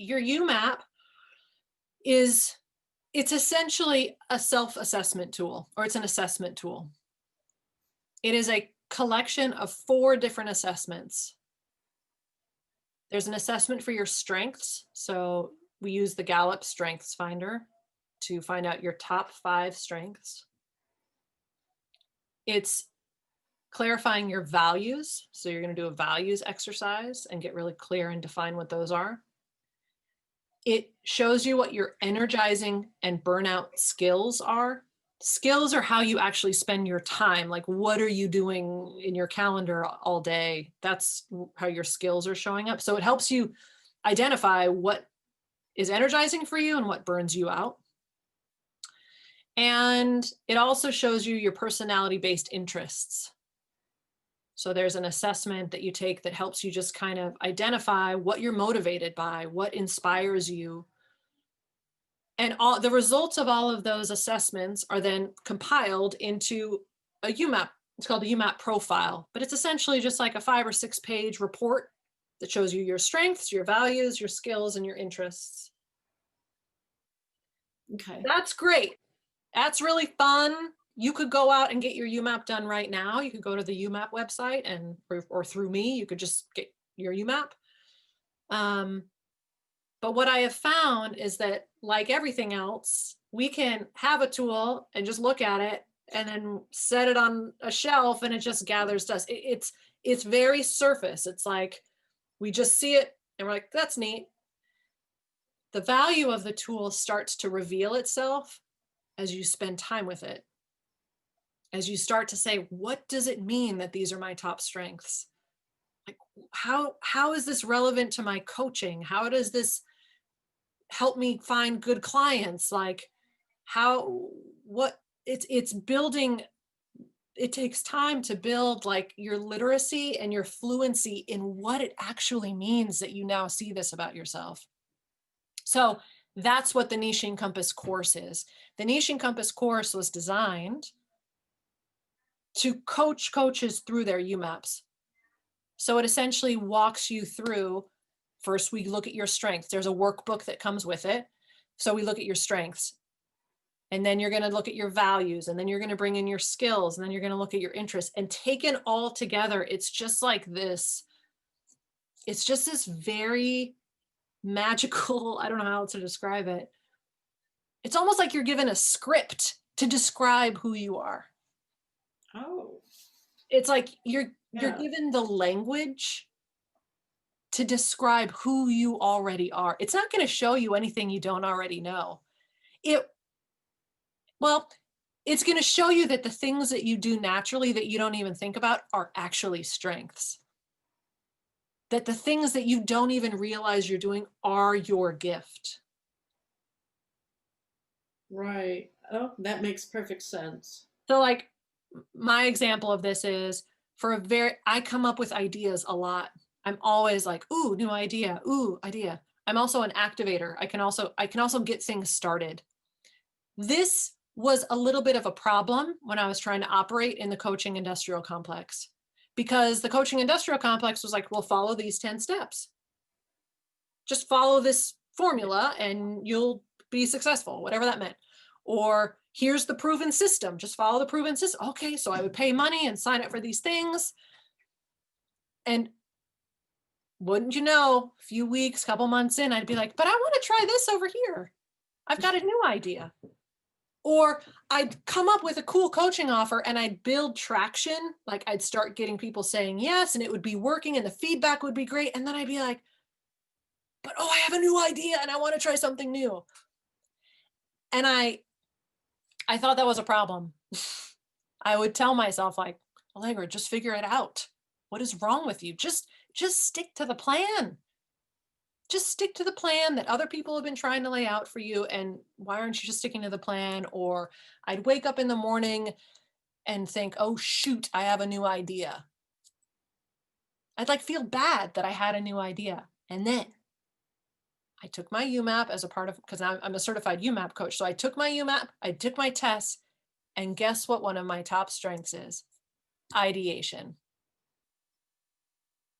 your YouMap it's essentially a self-assessment tool, or it's an assessment tool. It is a collection of 4 different assessments. There's an assessment for your strengths. So we use the Gallup Strengths Finder to find out your top 5 strengths. It's clarifying your values. So you're going to do a values exercise and get really clear and define what those are. It shows you what your energizing and burnout skills are. Skills are how you actually spend your time. Like, what are you doing in your calendar all day? That's how your skills are showing up. So it helps you identify what is energizing for you and what burns you out. And it also shows you your personality-based interests. So there's an assessment that you take that helps you just kind of identify what you're motivated by, what inspires you. And all the results of all of those assessments are then compiled into a YouMap. It's called a YouMap profile, but it's essentially just like a 5 or 6 page report that shows you your strengths, your values, your skills, and your interests. Okay. That's great. That's really fun. You could go out and get your YouMap done right now. You could go to the YouMap website and or through me, you could just get your YouMap. But what I have found is that, like everything else, we can have a tool and just look at it and then set it on a shelf and it just gathers dust. It's very surface. It's like we just see it and we're like, that's neat. The value of the tool starts to reveal itself as you spend time with it. As you start to say, what does it mean that these are my top strengths? Like, how is this relevant to my coaching? How does this help me find good clients? Like, it's building. It takes time to build like your literacy and your fluency in what it actually means that you now see this about yourself. So that's what the Niching Compass course is. The Niching Compass course was designed to coach coaches through their YouMaps. So it essentially walks you through. First, we look at your strengths. There's a workbook that comes with it. So we look at your strengths. And then you're going to look at your values. And then you're going to bring in your skills. And then you're going to look at your interests. And taken all together, it's just like this. It's just this very magical, I don't know how else to describe it. It's almost like you're given a script to describe who you are. Oh. It's like you're given the language to describe who you already are. It's not going to show you anything you don't already know. It's going to show you that the things that you do naturally that you don't even think about are actually strengths. That the things that you don't even realize you're doing are your gift. Right. Oh, that makes perfect sense. So like my example of this is I come up with ideas a lot. I'm always like, ooh, new idea, ooh, idea. I'm also an activator. I can also get things started. This was a little bit of a problem when I was trying to operate in the coaching industrial complex, because the coaching industrial complex was like, well, follow these 10 steps. Just follow this formula and you'll be successful, whatever that meant. Or here's the proven system, just follow the proven system. Okay, so I would pay money and sign up for these things. And wouldn't you know, a few weeks, couple months in, I'd be like, but I want to try this over here. I've got a new idea. Or I'd come up with a cool coaching offer and I'd build traction. Like I'd start getting people saying yes, and it would be working and the feedback would be great. And then I'd be like, but oh, I have a new idea and I want to try something new. And I thought that was a problem. I would tell myself like, Allegra, just figure it out. What is wrong with you? Just stick to the plan. Just stick to the plan that other people have been trying to lay out for you. And why aren't you just sticking to the plan? Or I'd wake up in the morning and think, oh, shoot, I have a new idea. I'd like feel bad that I had a new idea. And then I took my YouMap as a part of, because I'm a certified YouMap coach. So I took my YouMap, I took my tests, and guess what one of my top strengths is? Ideation.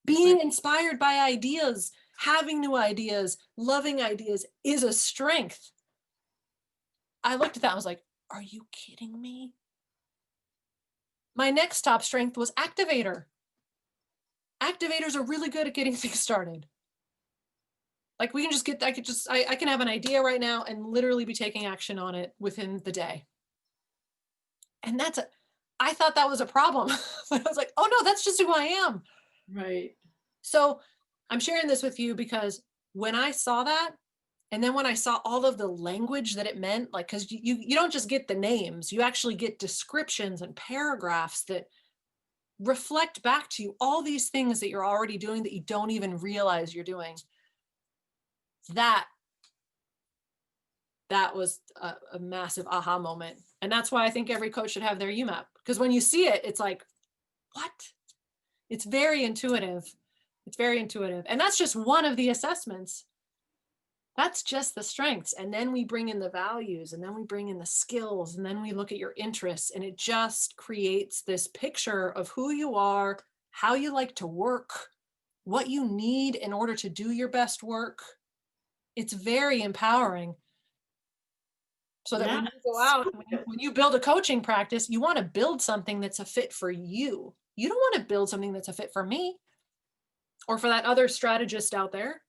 Being inspired by ideas having new ideas, loving ideas is a strength. I looked at that, I was like, are you kidding me? My next top strength was activator. Activators are really good at getting things started. Like we can just get, I can have an idea right now and literally be taking action on it within the day. And I thought that was a problem. But I was like, oh no, that's just who I am. Right. So I'm sharing this with you because when I saw that, and then when I saw all of the language that it meant, like, because you don't just get the names, you actually get descriptions and paragraphs that reflect back to you all these things that you're already doing that you don't even realize you're doing. That that was a massive aha moment. And that's why I think every coach should have their UMAP. Because when you see it, it's like, what? It's very intuitive. It's very intuitive. And that's just one of the assessments. That's just the strengths. And then we bring in the values, and then we bring in the skills, and then we look at your interests, and it just creates this picture of who you are, how you like to work, what you need in order to do your best work. It's very empowering. So that when you go Yes. out, when you build a coaching practice, you want to build something that's a fit for you. You don't want to build something that's a fit for me or for that other strategist out there.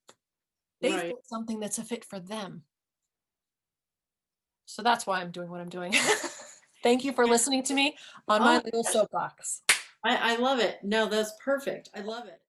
They've Right. built something that's a fit for them. So that's why I'm doing what I'm doing. Thank you for listening to me on my Oh, little soapbox. I love it. No, that's perfect. I love it.